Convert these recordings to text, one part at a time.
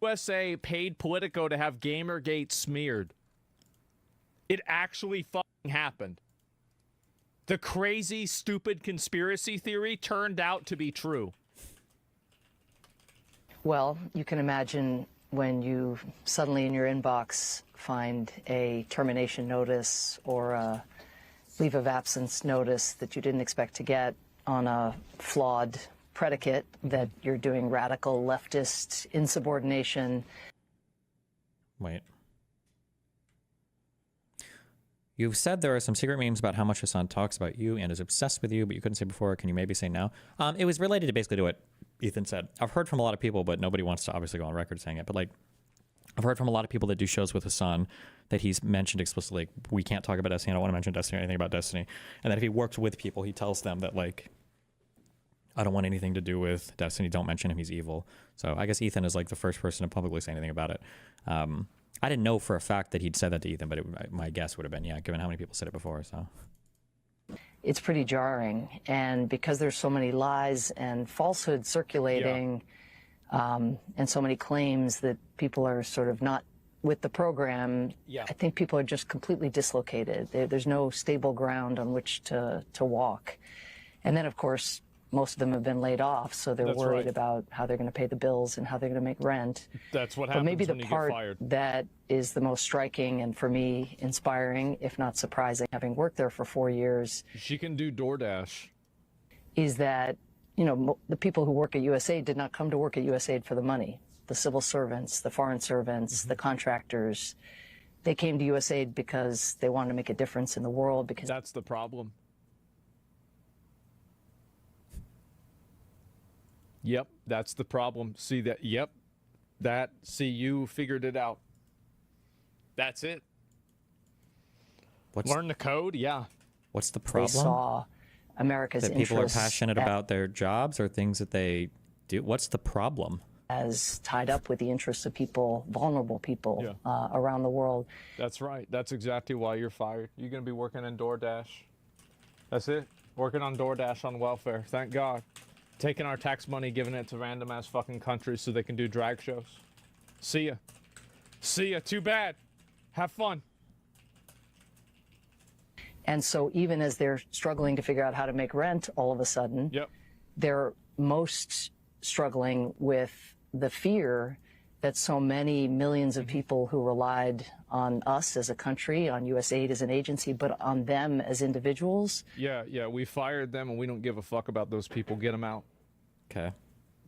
USA paid Politico to have Gamergate smeared. It actually fucking happened. The crazy, stupid conspiracy theory turned out to be true. Well, you can imagine when you suddenly in your inbox find a termination notice or a leave of absence notice that you didn't expect to get on a flawed predicate that you're doing radical leftist insubordination. Wait. You've said there are some secret memes about how much Hassan talks about you and is obsessed with you, but you couldn't say before. Can you maybe say now? It was related to basically to what Ethan said. I've heard from a lot of people, but nobody wants to obviously go on record saying it. But like, I've heard from a lot of people that do shows with Hassan that he's mentioned explicitly, like, we can't talk about Destiny. I don't want to mention Destiny or anything about Destiny. And that if he works with people, he tells them that, like, I don't want anything to do with Destiny. Don't mention him. He's evil. So I guess Ethan is like the first person to publicly say anything about it. I didn't know for a fact that he'd said that to Ethan, but my guess would have been, yeah, given how many people said it before. So it's pretty jarring. And because there's so many lies and falsehoods circulating, and so many claims that people are sort of not with the program, I think people are just completely dislocated. There's no stable ground on which to walk. And then, of course, most of them have been laid off, so they're worried about how they're going to pay the bills and how they're going to make rent. That's what happens when you get fired. But maybe the part that is the most striking and, for me, inspiring, if not surprising, having worked there for 4 years. She can do DoorDash. Is that, you know, the people who work at USAID did not come to work at USAID for the money. The civil servants, the foreign servants, the contractors, they came to USAID because they wanted to make a difference in the world. Because that's the problem. Yep, that's the problem. See that? Yep, see, you figured it out. That's it. Learn the code? Yeah. What's the problem? They saw America's that people are passionate about their jobs or things that they do. What's the problem? As tied up with the interests of people, vulnerable people around the world. That's right. That's exactly why you're fired. You're going to be working in DoorDash. That's it. Working on DoorDash on welfare. Thank God. Taking our tax money, giving it to random ass fucking countries so they can do drag shows. See ya. See ya. Too bad. Have fun. And so even as they're struggling to figure out how to make rent, all of a sudden, they're most struggling with the fear that so many millions of people who relied on us as a country, on USAID as an agency, but on them as individuals. Yeah, we fired them and we don't give a fuck about those people. Get them out. Okay.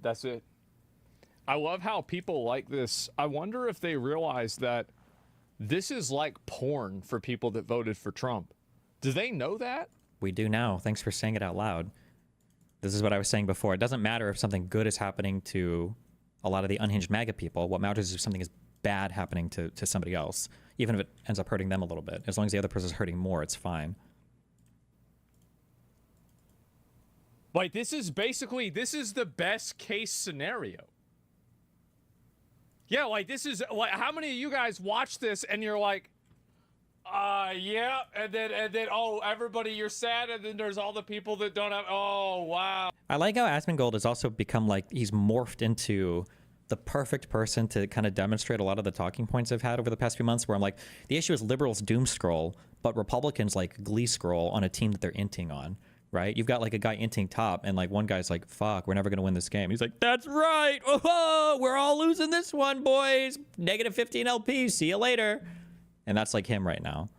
That's it. I love how people like this. I wonder if they realize that this is like porn for people that voted for Trump. Do they know that? We do now. Thanks for saying it out loud. This is what I was saying before. It doesn't matter if something good is happening to a lot of the unhinged MAGA people. What matters is if something is bad happening to somebody else, even if it ends up hurting them a little bit. As long as the other person is hurting more, it's fine. Like, this is the best case scenario. Yeah, like, this is, like, how many of you guys watch this and you're like, yeah, and then, oh, everybody, you're sad, and then there's all the people that don't have, oh, wow. I like how Asmongold has also become, like, he's morphed into the perfect person to kind of demonstrate a lot of the talking points I've had over the past few months, where I'm like, the issue is liberals doom scroll, but Republicans, like, glee scroll on a team that they're inting on, right? You've got, like, a guy inting top, and, like, one guy's like, fuck, we're never going to win this game. He's like, that's right. Oh, we're all losing this one, boys. Negative 15 LP. See you later. And that's like him right now.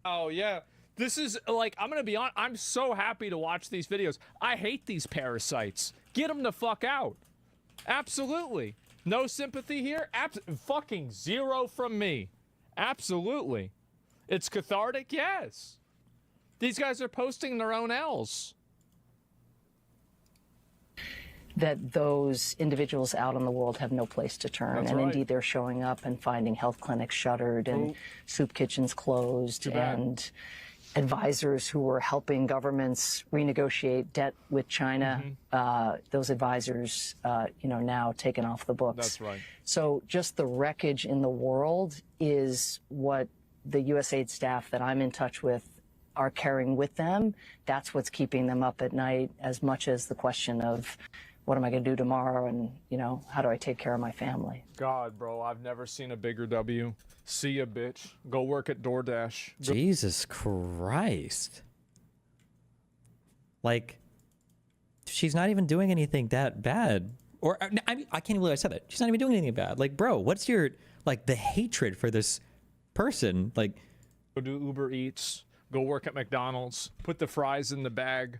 Oh, yeah. This is, like, I'm going to be honest. I'm so happy to watch these videos. I hate these parasites. Get them the fuck out. Absolutely. No sympathy here? Fucking zero from me. Absolutely. It's cathartic? Yes. These guys are posting their own L's. That those individuals out in the world have no place to turn. And indeed, they're showing up and finding health clinics shuttered and soup kitchens closed and advisors who were helping governments renegotiate debt with China. Those advisors, you know, now taken off the books. That's right. So just the wreckage in the world is what the USAID staff that I'm in touch with are carrying with them. That's what's keeping them up at night, as much as the question of what am I going to do tomorrow, and how do I take care of my family? God, bro, I've never seen a bigger W. See ya, bitch. Go work at DoorDash. Jesus Christ. Like, she's not even doing anything that bad. Or, I can't even believe I said that. She's not even doing anything bad. Like, bro, what's your, like, the hatred for this person? Like, Go do Uber Eats. Go work at McDonald's. Put the fries in the bag.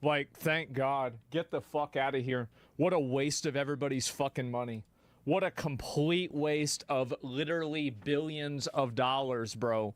Like, thank God. Get the fuck out of here. What a waste of everybody's fucking money. What a complete waste of literally billions of dollars, bro.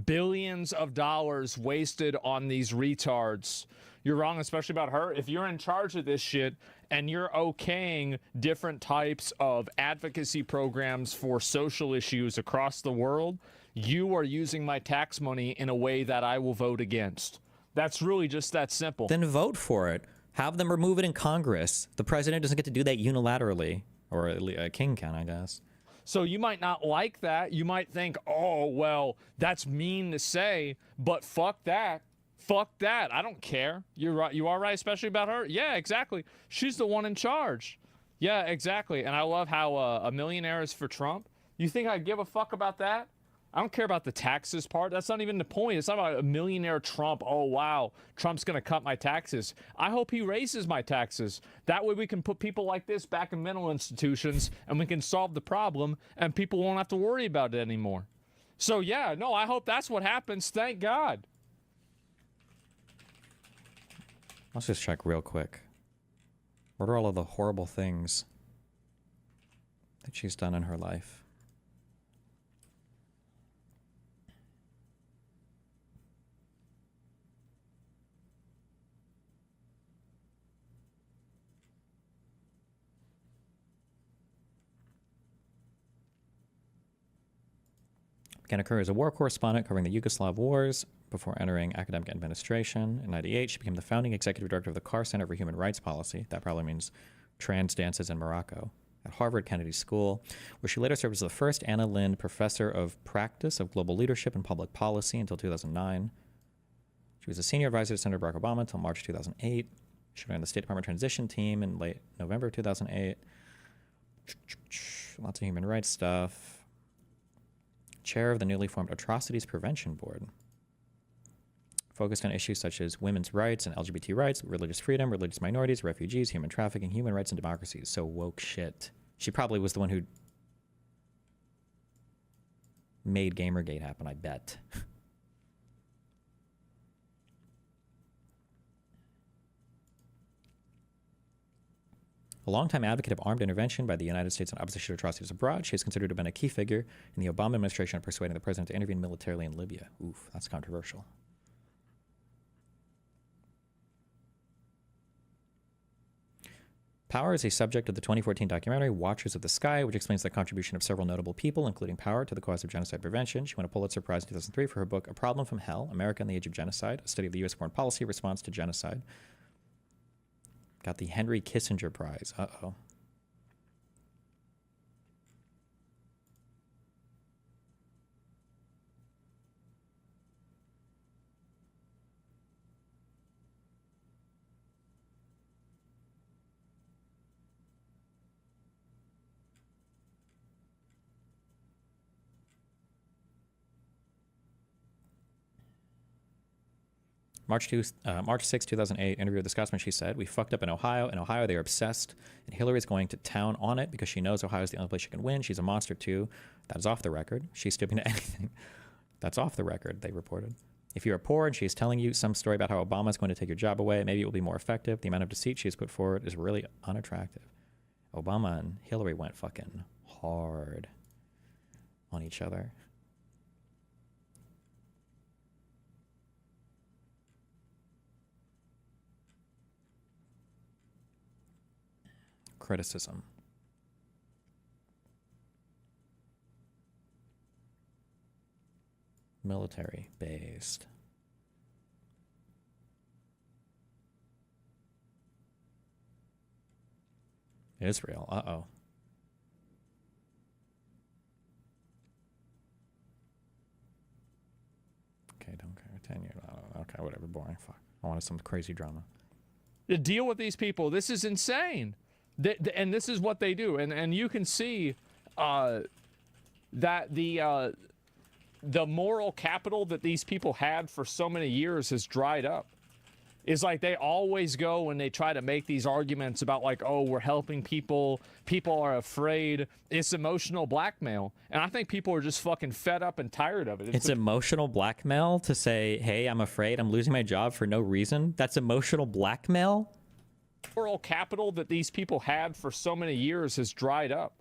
Billions of dollars wasted on these retards. You're wrong, especially about her. If you're in charge of this shit and you're okaying different types of advocacy programs for social issues across the world, you are using my tax money in a way that I will vote against. That's really just that simple. then vote for it. Have them remove it in Congress. The president doesn't get to do that unilaterally. Or a king can, I guess. So you might not like that. You might think, oh, well, that's mean to say, but fuck that. Fuck that. I don't care. You're right. You are right, especially about her. Yeah, exactly. She's the one in charge. Yeah, exactly. And I love how a millionaire is for Trump. You think I give a fuck about that? I don't care about the taxes part. That's not even the point. It's not about a millionaire Trump. Oh, wow, Trump's going to cut my taxes. I hope he raises my taxes. That way we can put people like this back in mental institutions and we can solve the problem and people won't have to worry about it anymore. So, yeah, no, I hope that's what happens. Thank God. Let's just check real quick. What are all of the horrible things that she's done in her life? Began a career as a war correspondent covering the Yugoslav wars before entering academic administration. In 1998, she became the founding executive director of the Carr Center for Human Rights Policy. That probably means trans dances in Morocco. At Harvard Kennedy School, where she later served as the first Anna Lind Professor of Practice of Global Leadership and Public Policy until 2009. She was a senior advisor to Senator Barack Obama until March 2008. She ran the State Department Transition Team in late November 2008. Lots of human rights stuff. Chair of the newly formed Atrocities Prevention Board. Focused on issues such as women's rights and LGBT rights, religious freedom, religious minorities, refugees, human trafficking, human rights, and democracy. So woke shit. She probably was the one who made Gamergate happen, I bet. A longtime advocate of armed intervention by the United States in opposition to atrocities abroad, she is considered to have been a key figure in the Obama administration in persuading the president to intervene militarily in Libya. Oof, that's controversial. Power is a subject of the 2014 documentary Watchers of the Sky, which explains the contribution of several notable people, including Power, to the cause of genocide prevention. She won a Pulitzer Prize in 2003 for her book A Problem from Hell, America in the Age of Genocide, a study of the U.S. foreign policy response to genocide. Got the Henry Kissinger Prize. Uh-oh. March 6, 2008, interview with the Scotsman, she said, "We fucked up in Ohio. In Ohio, they are obsessed, and Hillary's going to town on it because she knows Ohio's the only place she can win. She's a monster, too." That is off the record. She's stooping to anything. That's off the record, they reported. If you are poor and she is telling you some story about how Obama is going to take your job away, maybe it will be more effective. The amount of deceit she has put forward is really unattractive. Obama and Hillary went fucking hard on each other. Criticism. Military based. Israel. Uh-oh. Okay, don't continue. Okay, whatever. Boring. Fuck. I wanted some crazy drama. to deal with these people. This is insane. And this is what they do. And you can see that the moral capital that these people had for so many years has dried up. It's like they always go and they try to make these arguments about like, oh, we're helping people. People are afraid. It's emotional blackmail. And I think people are just fucking fed up and tired of it. It's emotional blackmail to say, hey, I'm afraid I'm losing my job for no reason. That's emotional blackmail? Moral capital that these people had for so many years has dried up.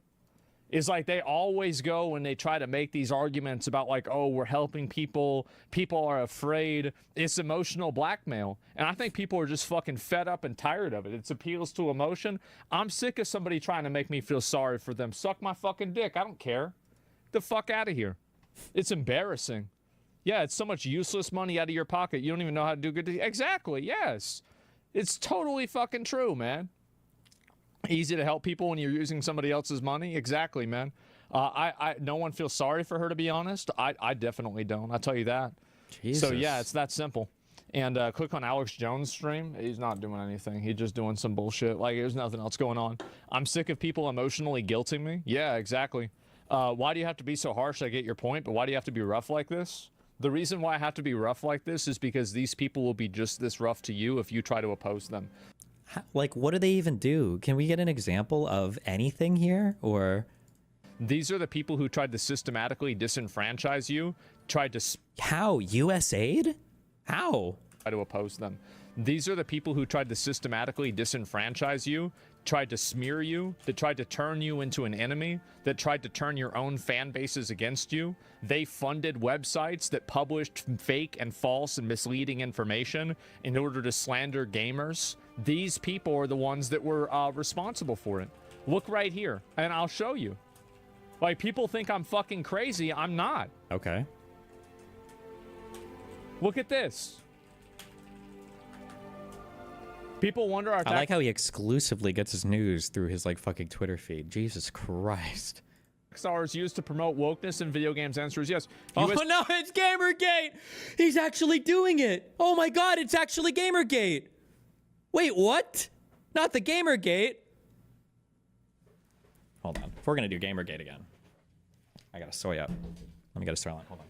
Is like they always go and they try to make these arguments about like, oh, we're helping people. People are afraid. It's emotional blackmail. And I think people are just fucking fed up and tired of it. It appeals to emotion. I'm sick of somebody trying to make me feel sorry for them. Suck my fucking dick. I don't care. Get the fuck out of here. It's embarrassing. Yeah, it's so much useless money out of your pocket. You don't even know how to do good. Exactly. Yes. It's totally fucking true, man. Easy to help people when you're using somebody else's money. Exactly, man. No one feels sorry for her, to be honest. I definitely don't. I'll tell you that. Jesus. So yeah, it's that simple. And click on Alex Jones' stream. He's not doing anything. He's just doing some bullshit. Like there's nothing else going on. I'm sick of people emotionally guilting me. Yeah, exactly. Why do you have to be so harsh? I get your point, but why do you have to be rough like this? The reason why I have to be rough like this is because these people will be just this rough to you if you try to oppose them. Like, what do they even do? Can we get an example of anything here? Or these are the people who tried to systematically disenfranchise you, tried to... How? USAID? How? Try to oppose them. These are the people who tried to systematically disenfranchise you, tried to smear you, that tried to turn you into an enemy, that tried to turn your own fan bases against you. They funded websites that published fake and false and misleading information in order to slander gamers. These people are the ones that were responsible for it. Look right here, and I'll show you. Like, people think I'm fucking crazy. I'm not. Okay. Look at this. People wonder our... I like how he exclusively gets his news through his, like, fucking Twitter feed. Jesus Christ. Stars used to promote wokeness in video games. Answer is yes. Oh, no, it's Gamergate! He's actually doing it! Oh my god, it's actually Gamergate! Wait, what? Not the Gamergate. Hold on. If we're gonna do Gamergate again, I gotta soy up. Let me get a storyline. Hold on.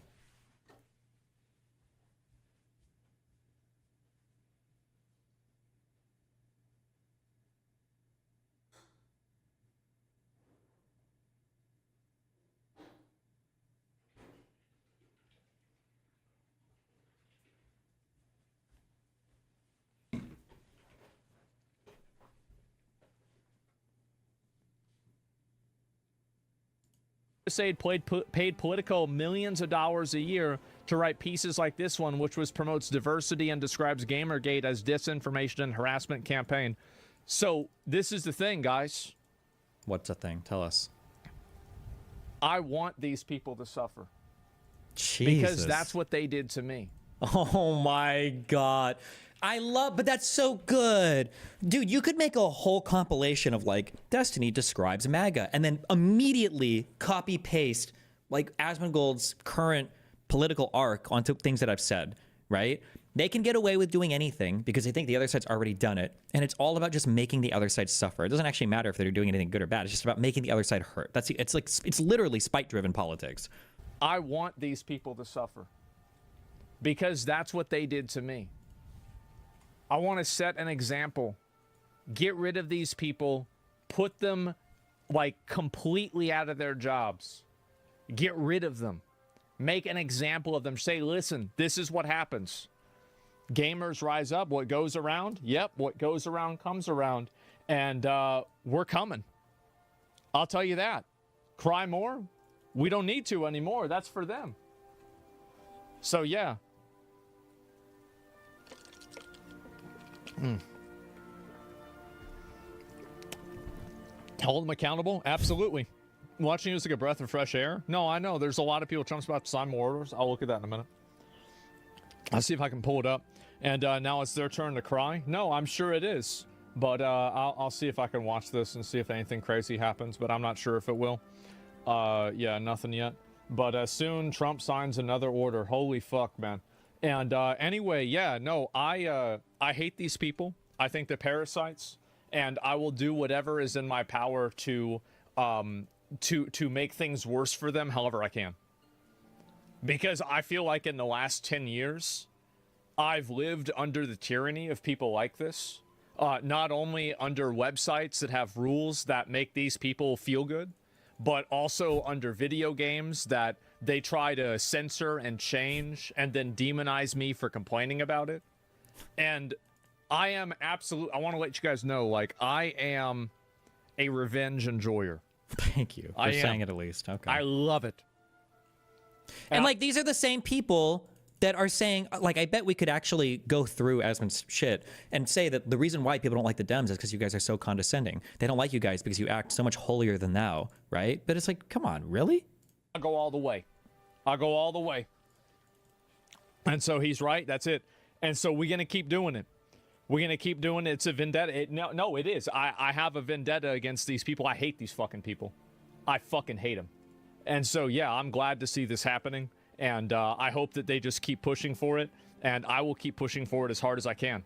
USAID paid Politico millions of dollars a year to write pieces like this one, which promotes diversity and describes Gamergate as disinformation and harassment campaign. So this is the thing, guys. What's the thing? Tell us. I want these people to suffer. Jesus. Because that's what they did to me. Oh my god. But that's so good. Dude, you could make a whole compilation of like Destiny describes MAGA and then immediately copy paste like Asmongold's current political arc onto things that I've said, right? They can get away with doing anything because they think the other side's already done it. And it's all about just making the other side suffer. It doesn't actually matter if they're doing anything good or bad. It's just about making the other side hurt. It's literally spite-driven politics. I want these people to suffer because that's what they did to me. I want to set an example. Get rid of these people. Put them, like, completely out of their jobs. Get rid of them. Make an example of them. Say, listen, this is what happens. Gamers rise up. What goes around? Yep, what goes around comes around. And we're coming. I'll tell you that. Cry more? We don't need to anymore. That's for them. So, yeah. Hold them accountable? Absolutely. Watching you is like a breath of fresh air. No, I know. There's a lot of people. Trump's about to sign more orders. I'll look at that in a minute. I'll see if I can pull it up. And now it's their turn to cry. No, I'm sure it is. But I'll see if I can watch this and see if anything crazy happens. But I'm not sure if it will. Yeah, nothing yet. But soon Trump signs another order. Holy fuck, man. And anyway, yeah, no, I hate these people. I think they're parasites, and I will do whatever is in my power to make things worse for them however I can. Because I feel like in the last 10 years, I've lived under the tyranny of people like this. Not only under websites that have rules that make these people feel good, but also under video games that they try to censor and change and then demonize me for complaining about it. And I am I want to let you guys know, like, I am a revenge enjoyer. Thank you for saying it at least. Okay. I love it. And like, these are the same people that are saying, like, I bet we could actually go through Asmon's shit and say that the reason why people don't like the Dems is because you guys are so condescending. They don't like you guys because you act so much holier than thou, right? But it's like, come on, really? I'll go all the way. I'll go all the way. And so he's right. That's it. And so we're going to keep doing it. We're going to keep doing it. It's a vendetta. No, it is. I have a vendetta against these people. I hate these fucking people. I fucking hate them. And so, yeah, I'm glad to see this happening. And I hope that they just keep pushing for it. And I will keep pushing for it as hard as I can.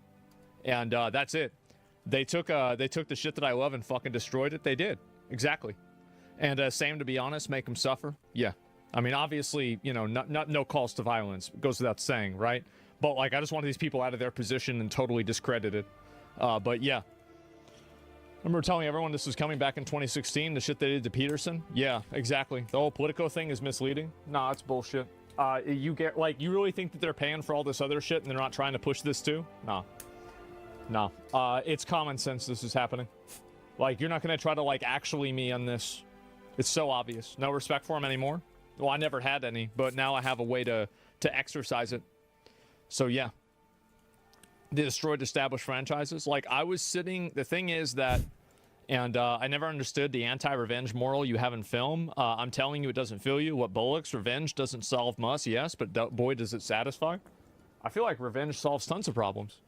And that's it. They took the shit that I love and fucking destroyed it. They did. Exactly. And same, to be honest, make them suffer. Yeah. I mean, obviously, you know, no calls to violence. It goes without saying, right? But, like, I just wanted these people out of their position and totally discredited. But, yeah. I remember telling everyone this was coming back in 2016, the shit they did to Peterson. Yeah, exactly. The whole Politico thing is misleading. Nah, it's bullshit. You really think that they're paying for all this other shit and they're not trying to push this too? Nah. Nah. It's common sense this is happening. Like, you're not going to try to, like, actually me on this. It's so obvious. No respect for him anymore. Well, I never had any, but now I have a way to exercise it. So, yeah. They destroyed established franchises. Like, I was sitting... The thing is that... And I never understood the anti-revenge moral you have in film. I'm telling you, it doesn't fill you. What bullocks? Revenge doesn't solve must, yes, but boy, does it satisfy. I feel like revenge solves tons of problems.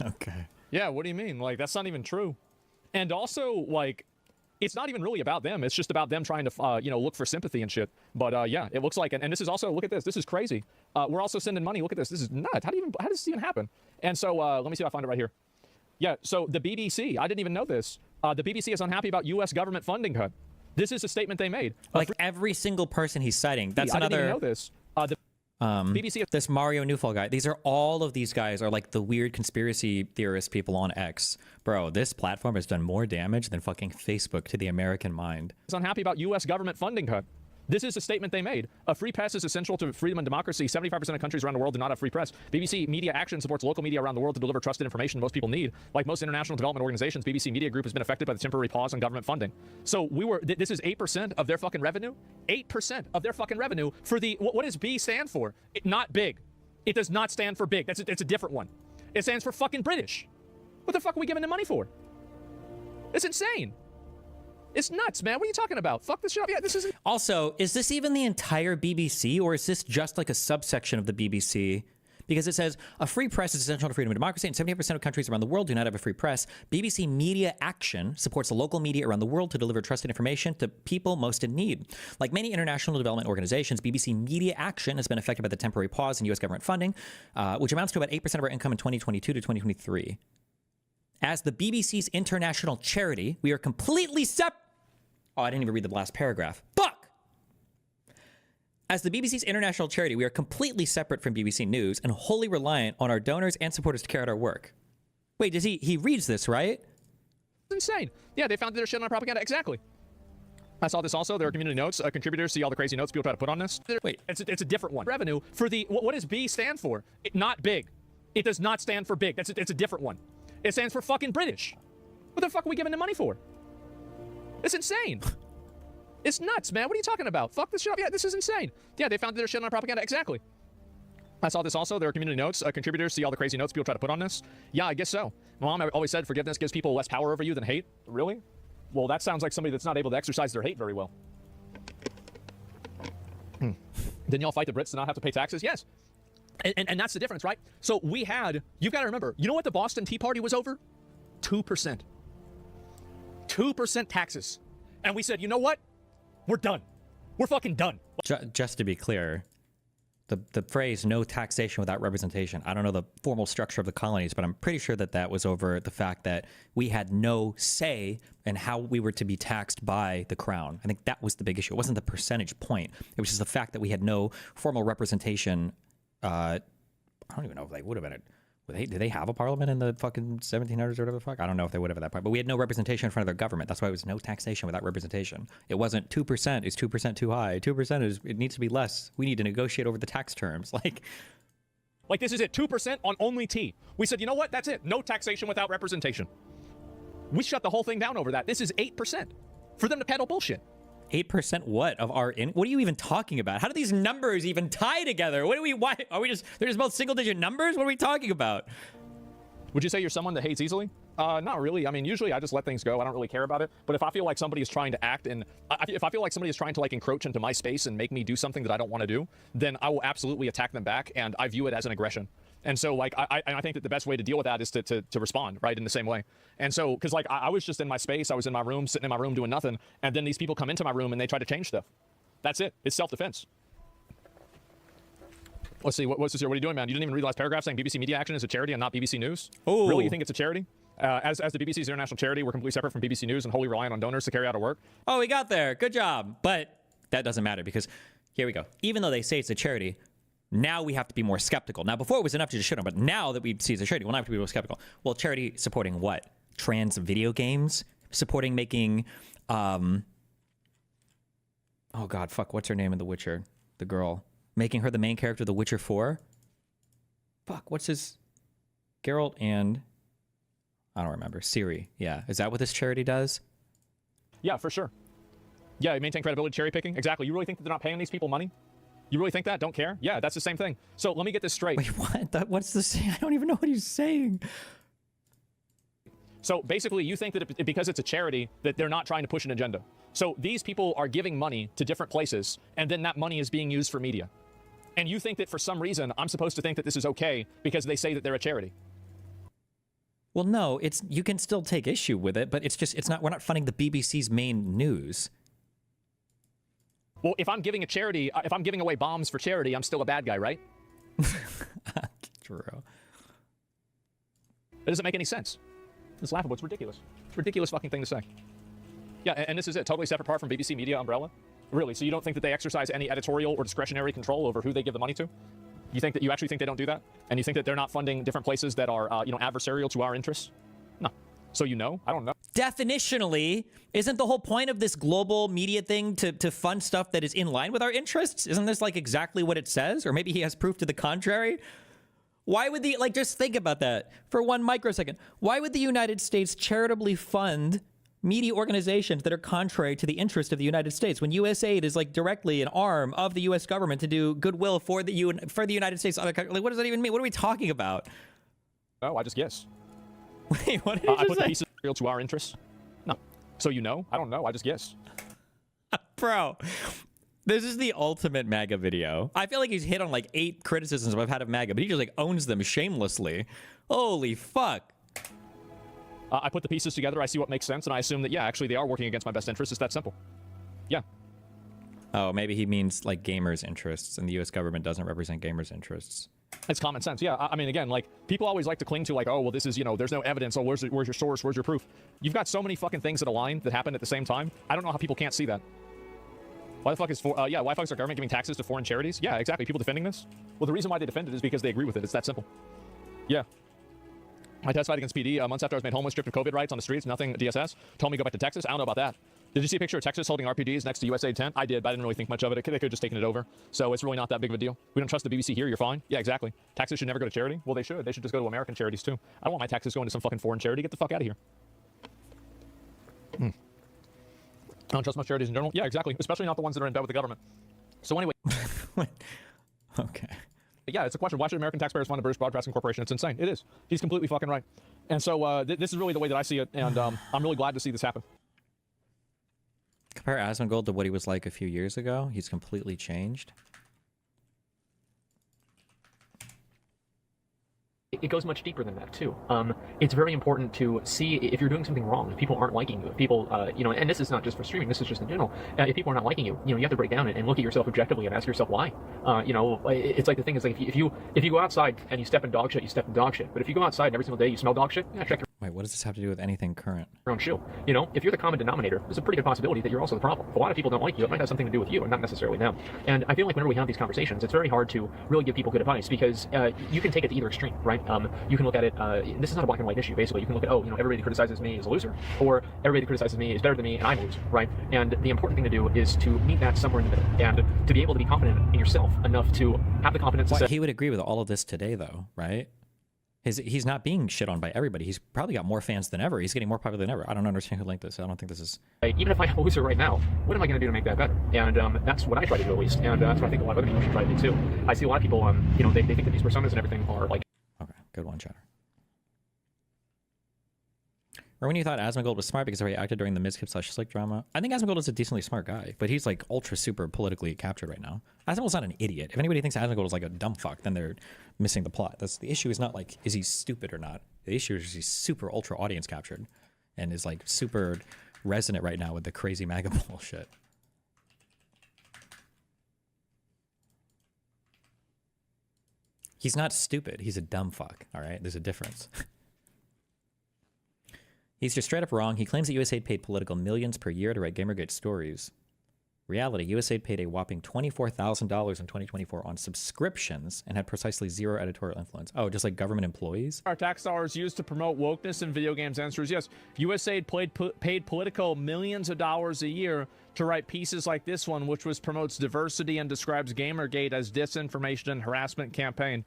Okay. Yeah, what do you mean? Like, that's not even true. And also, like... It's not even really about them. It's just about them trying to, look for sympathy and shit. But, yeah, it looks like... And this is also... Look at this. This is crazy. We're also sending money. Look at this. This is nuts. How does this even happen? And so, let me see if I find it right here. Yeah, so the BBC... I didn't even know this. The BBC is unhappy about U.S. government funding cut. This is a statement they made. Like, every single person he's citing. That's another... I didn't even know this. BBC... This Mario Newfall guy. All of these guys are like the weird conspiracy theorist people on X. Bro, this platform has done more damage than fucking Facebook to the American mind. Is unhappy about U.S. government funding cut. This is a statement they made. A free press is essential to freedom and democracy. 75% of countries around the world do not have free press. BBC Media Action supports local media around the world to deliver trusted information most people need. Like most international development organizations, BBC Media Group has been affected by the temporary pause on government funding. So this is 8% of their fucking revenue? 8% of their fucking revenue for the, what does B stand for? Not big. It does not stand for big. It's a different one. It stands for fucking British. What the fuck are we giving them money for? It's insane. It's nuts, man. What are you talking about? Fuck this shit up. Yeah, this isn't... Also, is this even the entire BBC, or is this just like a subsection of the BBC? Because it says, a free press is essential to freedom and democracy, and 78% of countries around the world do not have a free press. BBC Media Action supports the local media around the world to deliver trusted information to people most in need. Like many international development organizations, BBC Media Action has been affected by the temporary pause in U.S. government funding, which amounts to about 8% of our income in 2022 to 2023. As the BBC's international charity, we are completely Oh, I didn't even read the last paragraph. Fuck! As the BBC's international charity, we are completely separate from BBC News and wholly reliant on our donors and supporters to carry out our work. Wait, he reads this, right? It's insane. Yeah, they founded their shit on propaganda. Exactly. I saw this also. There are community notes. Contributors see all the crazy notes people try to put on this. Wait. It's a different one. Revenue for the... What does B stand for? Not big. It does not stand for big. It's a different one. It stands for fucking British. What the fuck are we giving them money for? It's insane. It's nuts, man. What are you talking about? Fuck this shit up. Yeah, this is insane. Yeah, they founded their shit on propaganda. Exactly. I saw this also. There are community notes. Contributors see all the crazy notes people try to put on this. Yeah, I guess so. My mom always said forgiveness gives people less power over you than hate. Really? Well, that sounds like somebody that's not able to exercise their hate very well. Didn't y'all fight the Brits to not have to pay taxes? Yes. And that's the difference, right? So we had, you've got to remember, you know what the Boston Tea Party was over? 2%. 2% taxes. And we said, you know what? We're done. We're fucking done. Just to be clear, The phrase "no taxation without representation." I don't know the formal structure of the colonies, but I'm pretty sure that that was over the fact that we had no say in how we were to be taxed by the crown. I think that was the big issue. It wasn't the percentage point. It was just the fact that we had no formal representation. I don't even know if they would have been. Did they have a parliament in the fucking 1700s or whatever the fuck? I don't know if they would have at that point, but we had no representation in front of their government. That's why it was no taxation without representation. It wasn't 2%. Is 2% too high? 2% is, it needs to be less. We need to negotiate over the tax terms. Like this is it. 2% on only tea. We said, you know what? That's it. No taxation without representation. We shut the whole thing down over that. This is 8% for them to peddle bullshit. 8% what of our what are you even talking about? How do these numbers even tie together? Why are we just, they're just both single digit numbers? What are we talking about? Would you say you're someone that hates easily? Not really. I mean, usually I just let things go. I don't really care about it. But if I feel like somebody is trying to act and if I feel like somebody is trying to like encroach into my space and make me do something that I don't want to do, then I will absolutely attack them back. And I view it as an aggression. And so, like, I think that the best way to deal with that is to respond, right, in the same way. And so, because, like, I was just in my space. I was in my room, sitting in my room doing nothing. And then these people come into my room and they try to change stuff. That's it. It's self-defense. Let's see. What's this here? What are you doing, man? You didn't even read the last paragraph saying BBC Media Action is a charity and not BBC News? Oh. Really? You think it's a charity? As the BBC's international charity, we're completely separate from BBC News and wholly reliant on donors to carry out our work. Oh, we got there. Good job. But that doesn't matter because here we go. Even though they say it's a charity, now we have to be more skeptical. Now, before it was enough to just shit on, but now that we see it's a charity, we'll now have to be more skeptical. Well, charity supporting what? Trans video games? Supporting making, oh God, fuck, what's her name in The Witcher? The girl. Making her the main character of The Witcher 4? Fuck, what's his? Geralt and, I don't remember, Ciri. Yeah, is that what this charity does? Yeah, for sure. Yeah, maintain credibility, cherry picking. Exactly. You really think that they're not paying these people money? You really think that? Don't care? Yeah, that's the same thing. So let me get this straight. Wait, what? What's this? I don't even know what he's saying. So basically, you think that because it's a charity, that they're not trying to push an agenda. So these people are giving money to different places, and then that money is being used for media. And you think that for some reason, I'm supposed to think that this is okay because they say that they're a charity. Well, no, you can still take issue with it, but we're not funding the BBC's main news. Well, if I'm giving away bombs for charity, I'm still a bad guy, right? True. That doesn't make any sense. It's laughable. It's ridiculous. It's a ridiculous fucking thing to say. Yeah, and this is it. Totally separate part from BBC Media umbrella. Really? So you don't think that they exercise any editorial or discretionary control over who they give the money to? You actually think they don't do that? And you think that they're not funding different places that are, adversarial to our interests? No. So you know? I don't know. Definitionally, isn't the whole point of this global media thing to fund stuff that is in line with our interests? Isn't this like exactly what it says? Or maybe he has proof to the contrary? Why would just think about that for 1 microsecond. Why would the United States charitably fund media organizations that are contrary to the interest of the United States when USAID is like directly an arm of the U.S. government to do goodwill for the United States? Like, what does that even mean? What are we talking about? Oh, I just guess. Wait, what did you I put say? the pieces real to our interests. No. So you know? I don't know. I just guess. Bro, this is the ultimate MAGA video. I feel like he's hit on like 8 criticisms I've had of MAGA, but he just like owns them shamelessly. Holy fuck. I put the pieces together, I see what makes sense, and I assume that, yeah, actually they are working against my best interests. It's that simple. Yeah. Oh, maybe he means like gamers' interests, and the U.S. government doesn't represent gamers' interests. It's common sense. Yeah, I mean, again, like, people always like to cling to, like, oh, well, this is, there's no evidence. Oh, where's your source? Where's your proof? You've got so many fucking things that align that happen at the same time. I don't know how people can't see that. Why the fuck is why the fuck is our government giving taxes to foreign charities? Yeah, exactly. People defending this? Well, the reason why they defend it is because they agree with it. It's that simple. Yeah. I testified against PD months after I was made homeless, stripped of COVID rights on the streets, nothing DSS. Told me to go back to Texas. I don't know about that. Did you see a picture of Texas holding RPGs next to USAID tent? I did, but I didn't really think much of it. They could have just taken it over. So it's really not that big of a deal. We don't trust the BBC here. You're fine. Yeah, exactly. Taxes should never go to charity. Well, they should. They should just go to American charities, too. I don't want my taxes going to some fucking foreign charity. Get the fuck out of here. I don't trust most charities in general. Yeah, exactly. Especially not the ones that are in bed with the government. So anyway. Okay. Yeah, it's a question. Why should American taxpayers fund a British Broadcasting Corporation? It's insane. It is. He's completely fucking right. And so this is really the way that I see it, and I'm really glad to see this happen. Compare Asmongold to what he was like a few years ago. He's completely changed. it goes much deeper than that too. It's very important to see if you're doing something wrong, if people aren't liking you, if people, and this is not just for streaming, this is just in general. If people are not liking you, you have to break down and look at yourself objectively and ask yourself why. It's like the thing is like if you go outside and you step in dog shit, you step in dog shit. But if you go outside and every single day you smell dog shit, check Wait, what does this have to do with anything current? your own shoe. If you're the common denominator, there's a pretty good possibility that you're also the problem. If a lot of people don't like you, it might have something to do with you and not necessarily them. And I feel like whenever we have these conversations, it's very hard to really give people good advice because you can take it to either extreme, right? You can look at it, this is not a black and white issue, basically. You can look at, everybody that criticizes me is a loser, or everybody that criticizes me is better than me and I'm a loser, right? And the important thing to do is to meet that somewhere in the middle and to be able to be confident in yourself enough to have the confidence to say, he would agree with all of this today, though, right? He's not being shit on by everybody. He's probably got more fans than ever. He's getting more popular than ever. I don't understand who linked this. I don't think this is... even if I'm a loser right now, what am I going to do to make that better? And that's what I try to do, at least. And that's what I think a lot of other people should try to do, too. I see a lot of people, they think that these personas and everything are like... Okay, good one, Chatter. Or when you thought Asmongold was smart because of how he acted during the Mizkip/Slick drama. I think Asmongold is a decently smart guy, but he's like ultra super politically captured right now. Asmongold's not an idiot. If anybody thinks Asmongold is like a dumb fuck, then they're missing the plot. The issue is not like, is he stupid or not? The issue is he's super ultra audience captured and is like super resonant right now with the crazy MAGA bullshit. He's not stupid. He's a dumb fuck, all right? There's a difference. He's just straight up wrong. He claims that USAID paid political millions per year to write Gamergate stories. Reality, USAID paid a whopping $24,000 in 2024 on subscriptions and had precisely zero editorial influence. Oh, just like government employees? Our tax dollars used to promote wokeness in video games. Answer is yes. USAID paid Politico millions of dollars a year to write pieces like this one, which promotes diversity and describes Gamergate as disinformation and harassment campaign.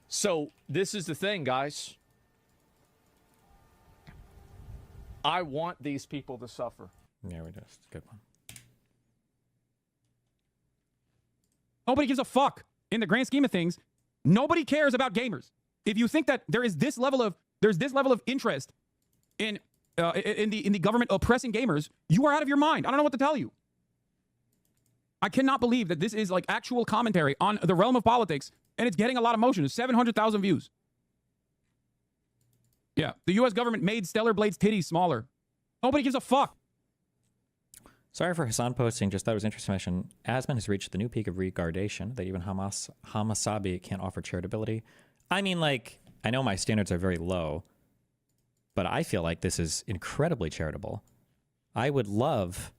So this is the thing, guys. I want these people to suffer. Yeah, we just good one. Nobody gives a fuck in the grand scheme of things. Nobody cares about gamers. If you think that there's this level of interest in the government oppressing gamers, you are out of your mind. I don't know what to tell you. I cannot believe that this is like actual commentary on the realm of politics, and it's getting a lot of motion. It's 700,000 views. Yeah, the U.S. government made Stellar Blade's titties smaller. Nobody gives a fuck. Sorry for Hassan posting, just thought it was interesting to mention. Asman has reached the new peak of regardation that even Hamasabi can't offer charitability. I mean, like, I know my standards are very low, but I feel like this is incredibly charitable. I would love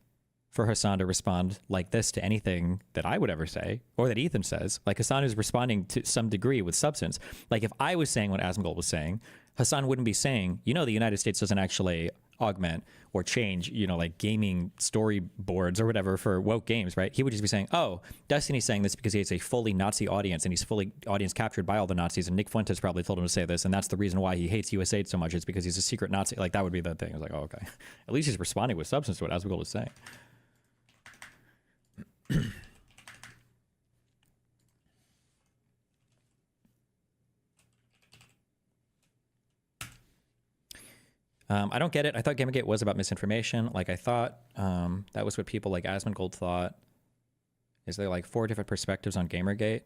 for Hassan to respond like this to anything that I would ever say, or that Ethan says. Like, Hassan is responding to some degree with substance. Like, if I was saying what Asmongold was saying, Hassan wouldn't be saying, the United States doesn't actually augment or change, like gaming storyboards or whatever for woke games, right? He would just be saying, oh, Destiny's saying this because he has a fully Nazi audience and he's fully audience captured by all the Nazis, and Nick Fuentes probably told him to say this, and that's the reason why he hates USAID so much, is because he's a secret Nazi. Like, that would be the thing. I was like, oh, okay. At least he's responding with substance to what Asmongold is saying. I don't get it. I thought Gamergate was about misinformation. Like, I thought that was what people like Asmongold thought. Is there like 4 different perspectives on Gamergate?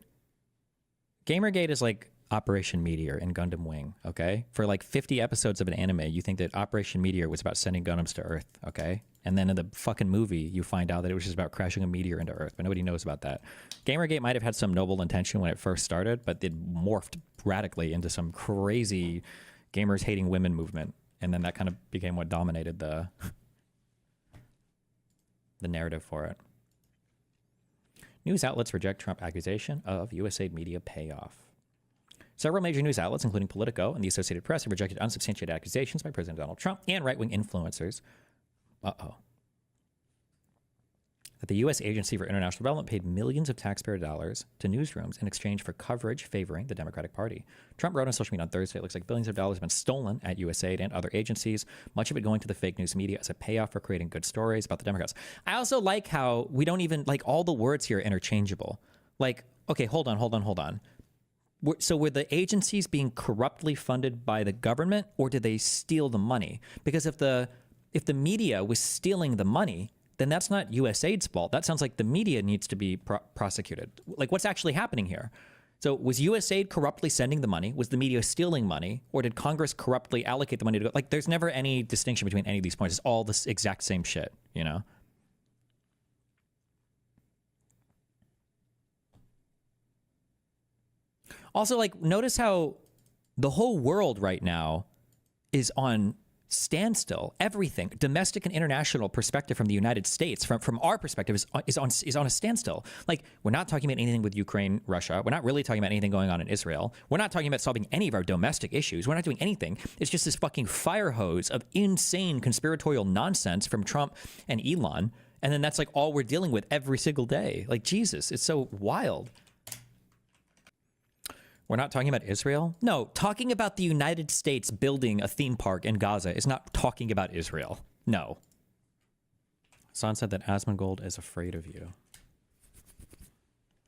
Gamergate is like Operation Meteor and Gundam Wing, okay? For like 50 episodes of an anime, you think that Operation Meteor was about sending Gundams to Earth, okay? And then in the fucking movie, you find out that it was just about crashing a meteor into Earth, but nobody knows about that. Gamergate might have had some noble intention when it first started, but it morphed radically into some crazy gamers hating women movement. And then that kind of became what dominated the narrative for it. News outlets reject Trump accusation of USAID media payoff. Several major news outlets, including Politico and the Associated Press, have rejected unsubstantiated accusations by President Donald Trump and right-wing influencers. That the U.S. Agency for International Development paid millions of taxpayer dollars to newsrooms in exchange for coverage favoring the Democratic Party. Trump wrote on social media on Thursday, it looks like billions of dollars have been stolen at USAID and other agencies, much of it going to the fake news media as a payoff for creating good stories about the Democrats. I also like how we don't even, like, all the words here are interchangeable. Like, okay, hold on. So were the agencies being corruptly funded by the government, or did they steal the money? Because if the media was stealing the money, then that's not USAID's fault. That sounds like the media needs to be prosecuted. Like, what's actually happening here? So was USAID corruptly sending the money? Was the media stealing money? Or did Congress corruptly allocate the money to go? Like, there's never any distinction between any of these points. It's all the exact same shit, you know? Also, like, notice how the whole world right now is on standstill. Everything, domestic and international perspective from the United States, from our perspective, is on a standstill. Like, we're not talking about anything with Ukraine, Russia. We're not really talking about anything going on in Israel. We're not talking about solving any of our domestic issues. We're not doing anything. It's just this fucking fire hose of insane conspiratorial nonsense from Trump and Elon. And then that's like all we're dealing with every single day. Like, Jesus, it's so wild. We're not talking about Israel? No, talking about the United States building a theme park in Gaza is not talking about Israel. No. Hassan said that Asmongold is afraid of you.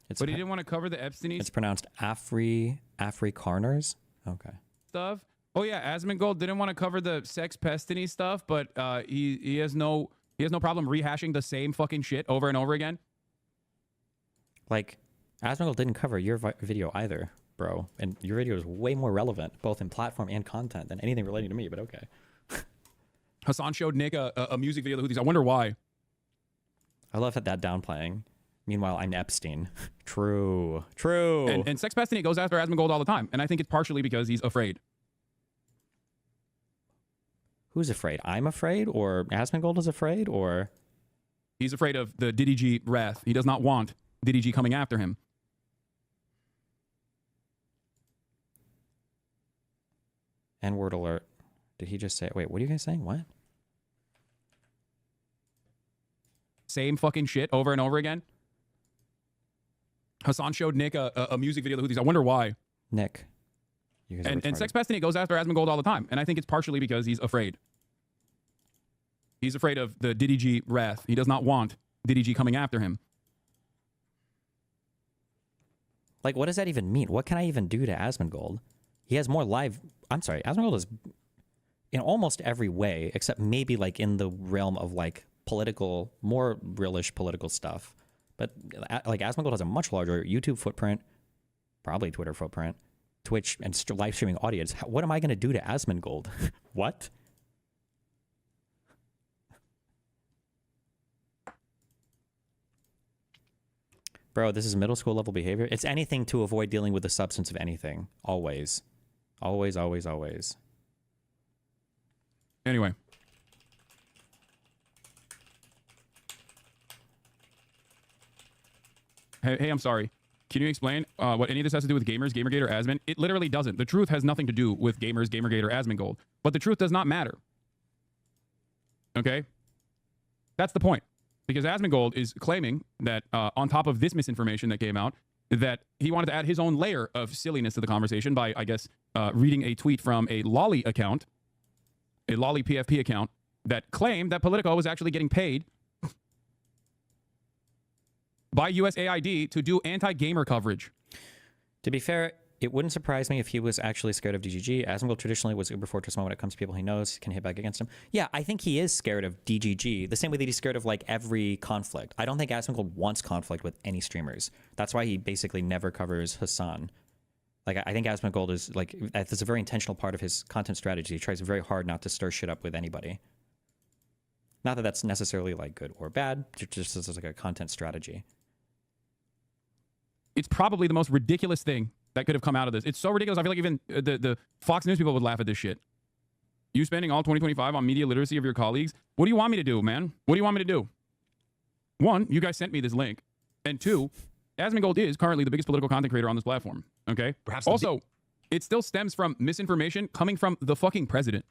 But he didn't want to cover the Epstein It's pronounced Afrikaners? Okay. stuff. Oh yeah, Asmongold didn't want to cover the sex pestiny stuff, but he has no problem rehashing the same fucking shit over and over again. Like, Asmongold didn't cover your video either, bro. And your video is way more relevant, both in platform and content, than anything relating to me, but okay. Hassan showed Nick a music video of the Houthis. I wonder why. I love that downplaying. Meanwhile, I'm Epstein. True. True. And Sex Pestiny goes after Asmongold all the time. And I think it's partially because he's afraid. Who's afraid? I'm afraid? Or Asmongold is afraid? Or... He's afraid of the Diddy G wrath. He does not want Diddy G coming after him. N-word alert. Did he just say... Wait, what are you guys saying? What? Same fucking shit over and over again. Hassan showed Nick a music video of the Houthis. I wonder why. Nick. You guys are and Sex Pestiny goes after Asmongold all the time. And I think it's partially because he's afraid. He's afraid of the Diddy G wrath. He does not want Diddy G coming after him. Like, what does that even mean? What can I even do to Asmongold? He has more live... I'm sorry, Asmongold is in almost every way, except maybe like in the realm of like political, more realish political stuff. But like Asmongold has a much larger YouTube footprint, probably Twitter footprint, Twitch, and live streaming audience. What am I going to do to Asmongold? What? Bro, this is middle school level behavior. It's anything to avoid dealing with the substance of anything. Always. Always, always, always. Anyway. Hey, I'm sorry. Can you explain what any of this has to do with gamers, Gamergate, or Asmon? It literally doesn't. The truth has nothing to do with gamers, Gamergate, or Asmongold. But the truth does not matter. Okay? That's the point. Because Asmongold is claiming that on top of this misinformation that came out, that he wanted to add his own layer of silliness to the conversation by, I guess, reading a tweet from a Lolly account, a Lolly PFP account, that claimed that Politico was actually getting paid by USAID to do anti-gamer coverage. To be fair, it wouldn't surprise me if he was actually scared of DGG. Asmongold traditionally was uber fortress when it comes to people he knows can hit back against him. Yeah, I think he is scared of DGG, the same way that he's scared of like every conflict. I don't think Asmongold wants conflict with any streamers. That's why he basically never covers Hassan. Like, I think Asmongold is like, that's a very intentional part of his content strategy. He tries very hard not to stir shit up with anybody. Not that that's necessarily like good or bad, just as like a content strategy. It's probably the most ridiculous thing that could have come out of this. It's so ridiculous. I feel like even the Fox News people would laugh at this shit. You spending all 2025 on media literacy of your colleagues? What do you want me to do, man? What do you want me to do? One, you guys sent me this link. And two, Asmongold is currently the biggest political content creator on this platform. Okay? Perhaps also, it still stems from misinformation coming from the fucking president.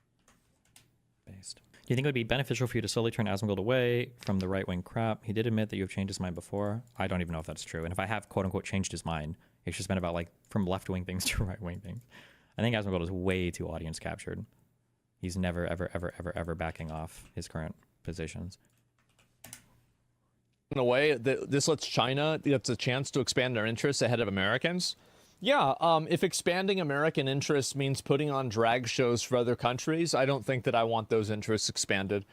Based. Do you think it would be beneficial for you to slowly turn Asmongold away from the right-wing crap? He did admit that you have changed his mind before. I don't even know if that's true. And if I have, quote-unquote, changed his mind, it's just been about, like, from left-wing things to right-wing things. I think Asmongold is way too audience-captured. He's never, ever, ever, ever, ever backing off his current positions. In a way, this lets China gets a chance to expand their interests ahead of Americans. Yeah, if expanding American interests means putting on drag shows for other countries, I don't think that I want those interests expanded.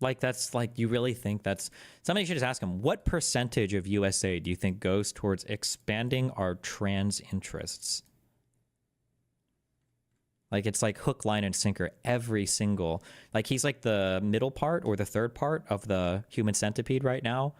Like, that's like, you really think that's, somebody should just ask him, what percentage of USA do you think goes towards expanding our trans interests? Like, it's like hook, line, and sinker, every single, like, he's like the middle part or the third part of the human centipede right now.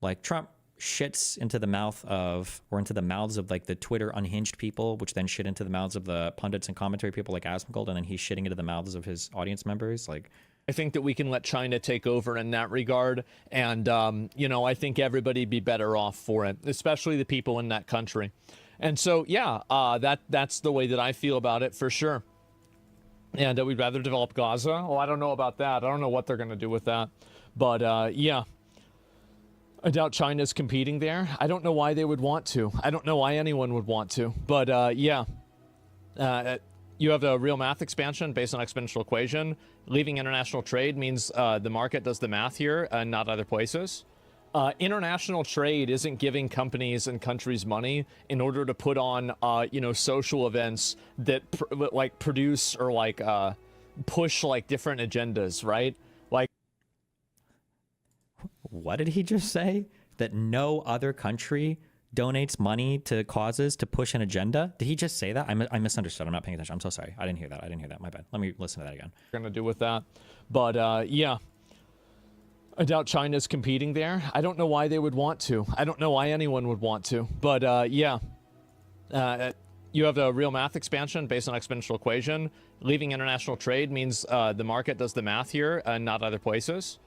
Like, Trump shits into the mouth of, or into the mouths of like the Twitter unhinged people, which then shit into the mouths of the pundits and commentary people like Asmongold, and then he's shitting into the mouths of his audience members. Like, I think that we can let China take over in that regard. And, you know, I think everybody'd be better off for it, especially the people in that country. And so, yeah, that's the way that I feel about it for sure. And we'd rather develop Gaza. Oh, I don't know about that. I don't know what they're going to do with that. But, yeah, I doubt China's competing there. I don't know why they would want to. I don't know why anyone would want to. But, yeah. You have a real math expansion based on exponential equation. Leaving international trade means the market does the math here and not other places. International trade isn't giving companies and countries money in order to put on, you know, social events that like produce or like push like different agendas, right? Like, what did he just say? That no other country donates money to causes to push an agenda? Did he just say that? I misunderstood. I'm not paying attention. I'm so sorry. I didn't hear that. My bad. Let me listen to that again. Going to do with that. But, yeah. I doubt China's competing there. I don't know why they would want to. I don't know why anyone would want to. But, yeah. You have a real math expansion based on exponential equation. Leaving international trade means the market does the math here and not other places.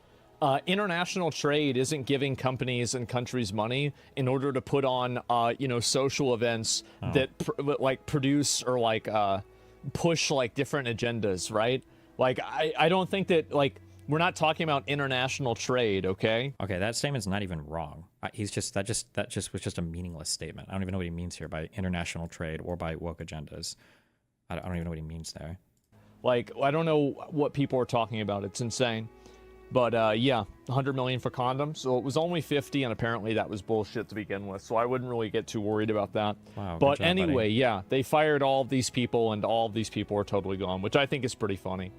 International trade isn't giving companies and countries money in order to put on, you know, social events that like produce or like push like different agendas, right? Like, I don't think that, like, we're not talking about international trade, okay? Okay, that statement's not even wrong. He's just, that just was just a meaningless statement. I don't even know what he means here by international trade or by woke agendas. I don't even know what he means there. Like, I don't know what people are talking about. It's insane. But, yeah, 100 million for condoms. So it was only 50, and apparently that was bullshit to begin with. So I wouldn't really get too worried about that. Wow, but job, anyway, buddy. yeah, they fired all of these people, and all of these people are totally gone, which I think is pretty funny.